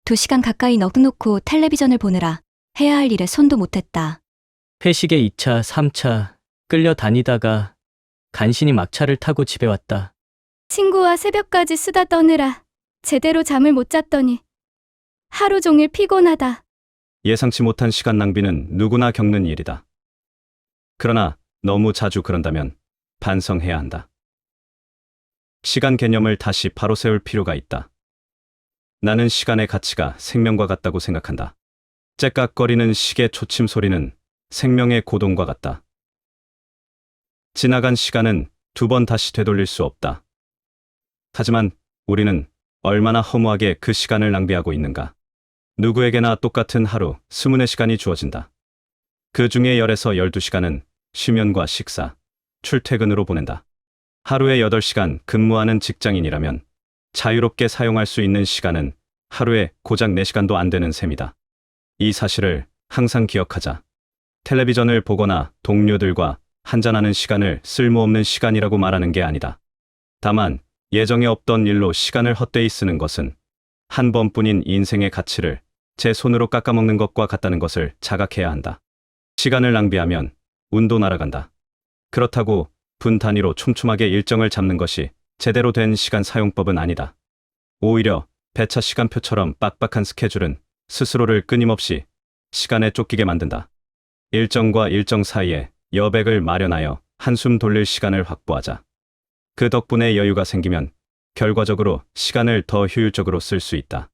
2시간 가까이 넋놓고 텔레비전을 보느라 해야 할 일에 손도 못 댔다. 회식에 2차, 3차 끌려다니다가 간신히 막차를 타고 집에 왔다. 친구와 새벽까지 수다 떠느라 제대로 잠을 못 잤더니 하루 종일 피곤하다. 예상치 못한 시간 낭비는 누구나 겪는 일이다. 그러나 너무 자주 그런다면 반성해야 한다. 시간 개념을 다시 바로 세울 필요가 있다. 나는 시간의 가치가 생명과 같다고 생각한다. 째깍거리는 시계 초침 소리는 생명의 고동과 같다. 지나간 시간은 2번 다시 되돌릴 수 없다. 하지만 우리는 얼마나 허무하게 그 시간을 낭비하고 있는가. 누구에게나 똑같은 하루 24시간이 주어진다. 그 중에 10에서 12시간은 쉬면과 식사, 출퇴근으로 보낸다. 하루에 8시간 근무하는 직장인이라면 자유롭게 사용할 수 있는 시간은 하루에 고작 4시간도 안 되는 셈이다. 이 사실을 항상 기억하자. 텔레비전을 보거나 동료들과 한잔하는 시간을 쓸모없는 시간이라고 말하는 게 아니다. 다만 예정에 없던 일로 시간을 헛되이 쓰는 것은 한 번뿐인 인생의 가치를 제 손으로 깎아먹는 것과 같다는 것을 자각해야 한다. 시간을 낭비하면 운도 날아간다. 그렇다고 분 단위로 촘촘하게 일정을 잡는 것이 제대로 된 시간 사용법은 아니다. 오히려 배차 시간표처럼 빡빡한 스케줄은 스스로를 끊임없이 시간에 쫓기게 만든다. 일정과 일정 사이에 여백을 마련하여 한숨 돌릴 시간을 확보하자. 그 덕분에 여유가 생기면 결과적으로 시간을 더 효율적으로 쓸 수 있다.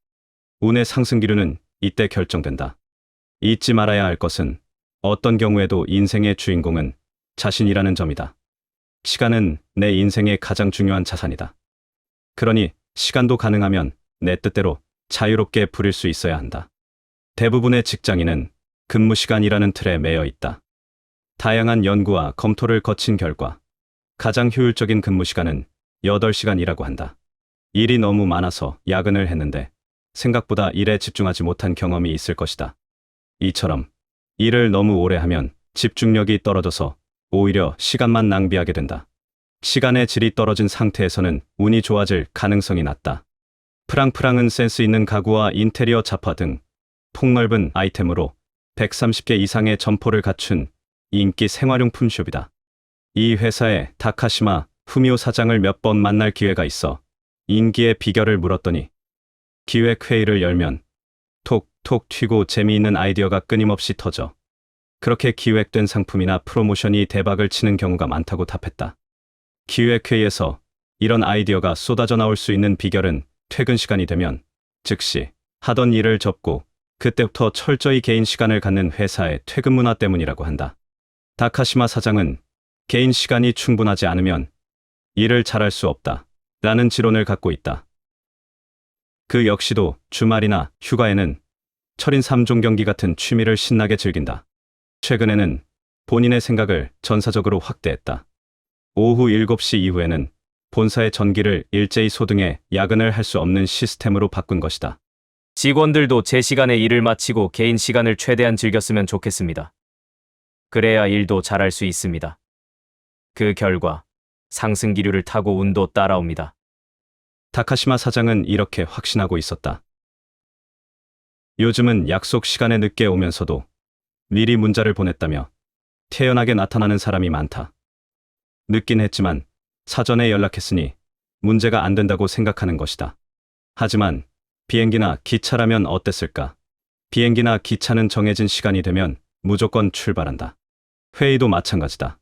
운의 상승 기류는 이때 결정된다. 잊지 말아야 할 것은 어떤 경우에도 인생의 주인공은 자신이라는 점이다. 시간은 내 인생의 가장 중요한 자산이다. 그러니 시간도 가능하면 내 뜻대로 자유롭게 부릴 수 있어야 한다. 대부분의 직장인은 근무 시간이라는 틀에 매여 있다. 다양한 연구와 검토를 거친 결과 가장 효율적인 근무 시간은 8시간이라고 한다. 일이 너무 많아서 야근을 했는데 생각보다 일에 집중하지 못한 경험이 있을 것이다. 이처럼 일을 너무 오래 하면 집중력이 떨어져서 오히려 시간만 낭비하게 된다. 시간의 질이 떨어진 상태에서는 운이 좋아질 가능성이 낮다. 프랑프랑은 센스 있는 가구와 인테리어 잡화 등 폭넓은 아이템으로 130개 이상의 점포를 갖춘 인기 생활용품 숍이다. 이 회사의 다카시마 후미오 사장을 몇 번 만날 기회가 있어 인기의 비결을 물었더니 기획회의를 열면 톡톡 튀고 재미있는 아이디어가 끊임없이 터져 그렇게 기획된 상품이나 프로모션이 대박을 치는 경우가 많다고 답했다. 기획회의에서 이런 아이디어가 쏟아져 나올 수 있는 비결은 퇴근 시간이 되면 즉시 하던 일을 접고 그때부터 철저히 개인 시간을 갖는 회사의 퇴근 문화 때문이라고 한다. 다카시마 사장은 개인 시간이 충분하지 않으면 일을 잘할 수 없다 라는 지론을 갖고 있다. 그 역시도 주말이나 휴가에는 철인 3종 경기 같은 취미를 신나게 즐긴다. 최근에는 본인의 생각을 전사적으로 확대했다. 오후 7시 이후에는 본사의 전기를 일제히 소등해 야근을 할 수 없는 시스템으로 바꾼 것이다. 직원들도 제 시간에 일을 마치고 개인 시간을 최대한 즐겼으면 좋겠습니다. 그래야 일도 잘할 수 있습니다. 그 결과 상승 기류를 타고 운도 따라옵니다. 다카시마 사장은 이렇게 확신하고 있었다. 요즘은 약속 시간에 늦게 오면서도 미리 문자를 보냈다며 태연하게 나타나는 사람이 많다. 늦긴 했지만 사전에 연락했으니 문제가 안 된다고 생각하는 것이다. 하지만 비행기나 기차라면 어땠을까? 비행기나 기차는 정해진 시간이 되면 무조건 출발한다. 회의도 마찬가지다.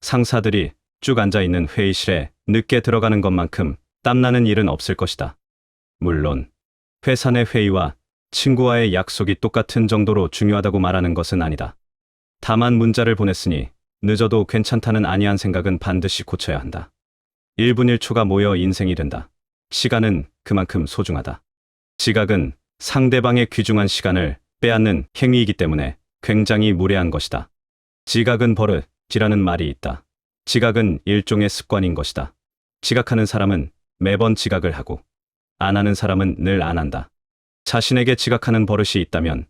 상사들이 쭉 앉아있는 회의실에 늦게 들어가는 것만큼 땀나는 일은 없을 것이다. 물론 회사 내 회의와 친구와의 약속이 똑같은 정도로 중요하다고 말하는 것은 아니다. 다만 문자를 보냈으니 늦어도 괜찮다는 안이한 생각은 반드시 고쳐야 한다. 1분 1초가 모여 인생이 된다. 시간은 그만큼 소중하다. 지각은 상대방의 귀중한 시간을 빼앗는 행위이기 때문에 굉장히 무례한 것이다. 지각은 버릇이라는 말이 있다. 지각은 일종의 습관인 것이다. 지각하는 사람은 매번 지각을 하고 안 하는 사람은 늘 안 한다. 자신에게 지각하는 버릇이 있다면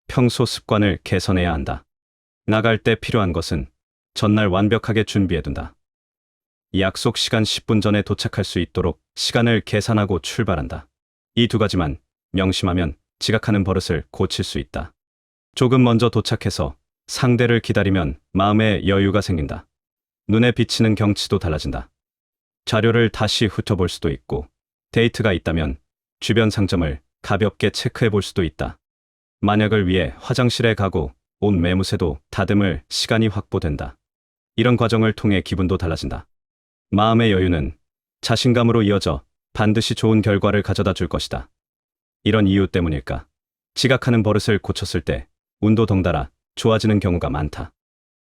평소 습관을 개선해야 한다. 나갈 때 필요한 것은 전날 완벽하게 준비해둔다. 약속 시간 10분 전에 도착할 수 있도록 시간을 계산하고 출발한다. 이 2가지만 명심하면 지각하는 버릇을 고칠 수 있다. 조금 먼저 도착해서 상대를 기다리면 마음에 여유가 생긴다. 눈에 비치는 경치도 달라진다. 자료를 다시 훑어볼 수도 있고, 데이트가 있다면 주변 상점을 가볍게 체크해 볼 수도 있다. 만약을 위해 화장실에 가고 옷 매무새도 다듬을 시간이 확보된다. 이런 과정을 통해 기분도 달라진다. 마음의 여유는 자신감으로 이어져 반드시 좋은 결과를 가져다 줄 것이다. 이런 이유 때문일까? 지각하는 버릇을 고쳤을 때 운도 덩달아 좋아지는 경우가 많다.